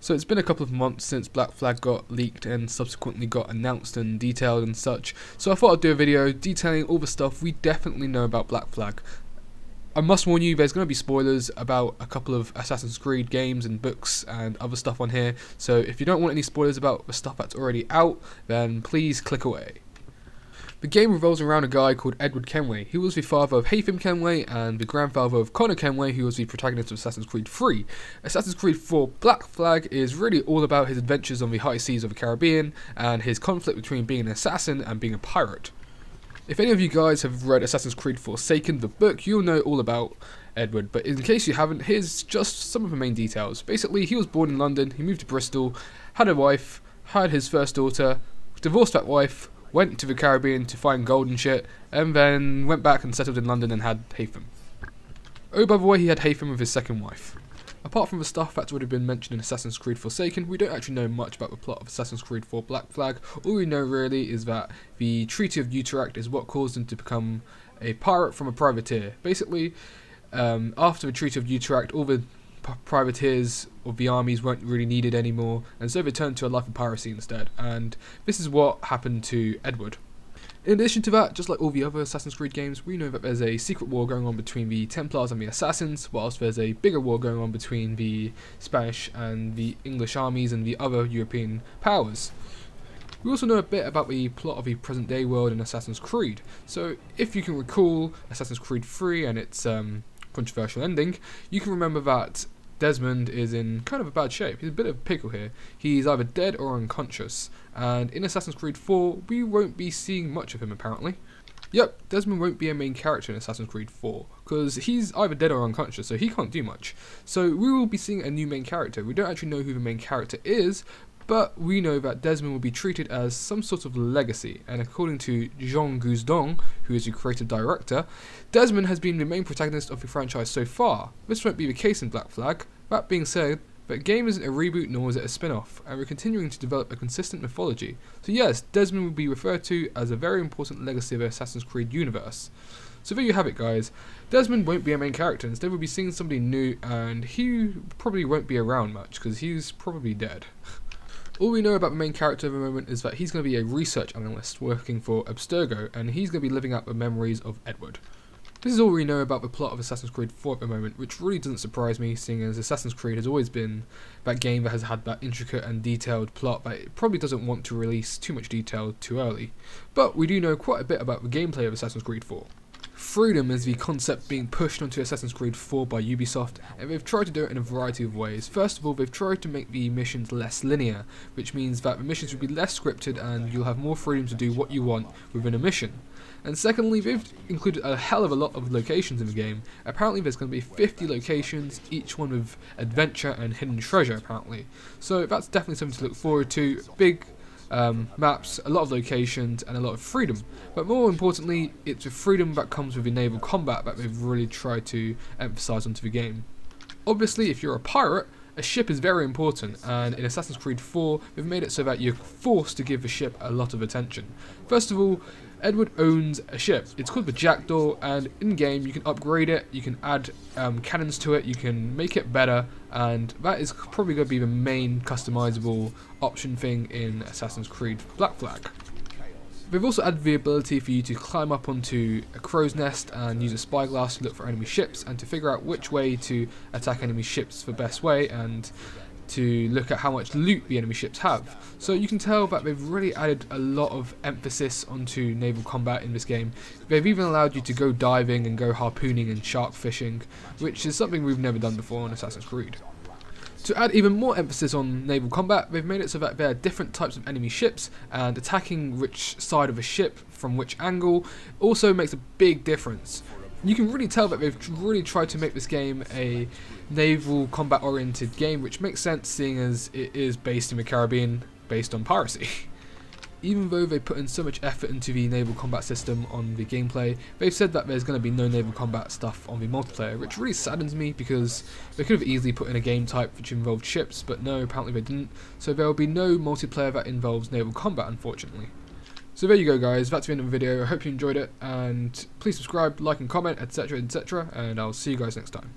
So it's been a couple of months since Black Flag got leaked and subsequently got announced and detailed and such, so I thought I'd do a video detailing all the stuff we definitely know about Black Flag. I must warn you, there's going to be spoilers about a couple of Assassin's Creed games and books and other stuff on here, so if you don't want any spoilers about the stuff that's already out, then please click away. The game revolves around a guy called Edward Kenway. He was the father of Haytham Kenway and the grandfather of Connor Kenway, who was the protagonist of Assassin's Creed 3. Assassin's Creed 4 Black Flag is really all about his adventures on the high seas of the Caribbean and his conflict between being an assassin and being a pirate. If any of you guys have read Assassin's Creed Forsaken, the book, you'll know all about Edward, but in case you haven't, here's just some of the main details. Basically, he was born in London, he moved to Bristol, had a wife, had his first daughter, divorced that wife, went to the Caribbean to find gold and shit, and then went back and settled in London and had Haytham. Oh, by the way, he had Haytham with his second wife. Apart from the stuff that's already been mentioned in Assassin's Creed Forsaken, we don't actually know much about the plot of Assassin's Creed 4 Black Flag. All we know really is that the Treaty of Utrecht is what caused him to become a pirate from a privateer. Basically, after the Treaty of Utrecht, all the privateers of the armies weren't really needed anymore, and so they turned to a life of piracy instead, and this is what happened to Edward. In addition to that, just like all the other Assassin's Creed games, we know that there's a secret war going on between the Templars and the Assassins, whilst there's a bigger war going on between the Spanish and the English armies and the other European powers. We also know a bit about the plot of the present day world in Assassin's Creed. So if you can recall Assassin's Creed 3 and its controversial ending, you can remember that Desmond is in kind of a bad shape. He's a bit of a pickle here. He's either dead or unconscious, and in Assassin's Creed 4 we won't be seeing much of him apparently. Yep, Desmond won't be a main character in Assassin's Creed 4, because he's either dead or unconscious, so he can't do much. So we will be seeing a new main character. We don't actually know who the main character is, but we know that Desmond will be treated as some sort of legacy, and according to Jean Gouzdon, who is the creative director, Desmond has been the main protagonist of the franchise so far. This won't be the case in Black Flag. That being said, the game isn't a reboot nor is it a spin-off, and we're continuing to develop a consistent mythology. So yes, Desmond will be referred to as a very important legacy of the Assassin's Creed universe. So there you have it guys, Desmond won't be a main character, instead we'll be seeing somebody new, and he probably won't be around much because he's probably dead. All we know about the main character at the moment is that he's going to be a research analyst working for Abstergo, and he's going to be living out the memories of Edward. This is all we know about the plot of Assassin's Creed 4 at the moment, which really doesn't surprise me, seeing as Assassin's Creed has always been that game that has had that intricate and detailed plot that it probably doesn't want to release too much detail too early. But we do know quite a bit about the gameplay of Assassin's Creed 4. Freedom is the concept being pushed onto Assassin's Creed 4 by Ubisoft, and they've tried to do it in a variety of ways. First of all, they've tried to make the missions less linear, which means that the missions will be less scripted and you'll have more freedom to do what you want within a mission. And secondly, they've included a hell of a lot of locations in the game. Apparently there's going to be 50 locations, each one with adventure and hidden treasure apparently. So that's definitely something to look forward to. Big maps, a lot of locations, and a lot of freedom. But more importantly, it's the freedom that comes with the naval combat that they've really tried to emphasise onto the game. Obviously, if you're a pirate, a ship is very important, and in Assassin's Creed 4, they've made it so that you're forced to give the ship a lot of attention. First of all, Edward owns a ship. It's called the Jackdaw, and in-game you can upgrade it, you can add cannons to it, you can make it better, and that is probably going to be the main customizable option thing in Assassin's Creed Black Flag. They've also added the ability for you to climb up onto a crow's nest and use a spyglass to look for enemy ships and to figure out which way to attack enemy ships the best way, and to look at how much loot the enemy ships have. So you can tell that they've really added a lot of emphasis onto naval combat in this game. They've even allowed you to go diving and go harpooning and shark fishing, which is something we've never done before in Assassin's Creed. To add even more emphasis on naval combat, they've made it so that there are different types of enemy ships, and attacking which side of a ship from which angle also makes a big difference. You can really tell that they've really tried to make this game a naval combat oriented game, which makes sense seeing as it is based in the Caribbean, based on piracy. Even though they put in so much effort into the naval combat system on the gameplay, they've said that there's going to be no naval combat stuff on the multiplayer, which really saddens me because they could have easily put in a game type which involved ships, but no, apparently they didn't, so there will be no multiplayer that involves naval combat unfortunately. So there you go guys, that's the end of the video. I hope you enjoyed it, and please subscribe, like and comment, etc, etc, and I'll see you guys next time.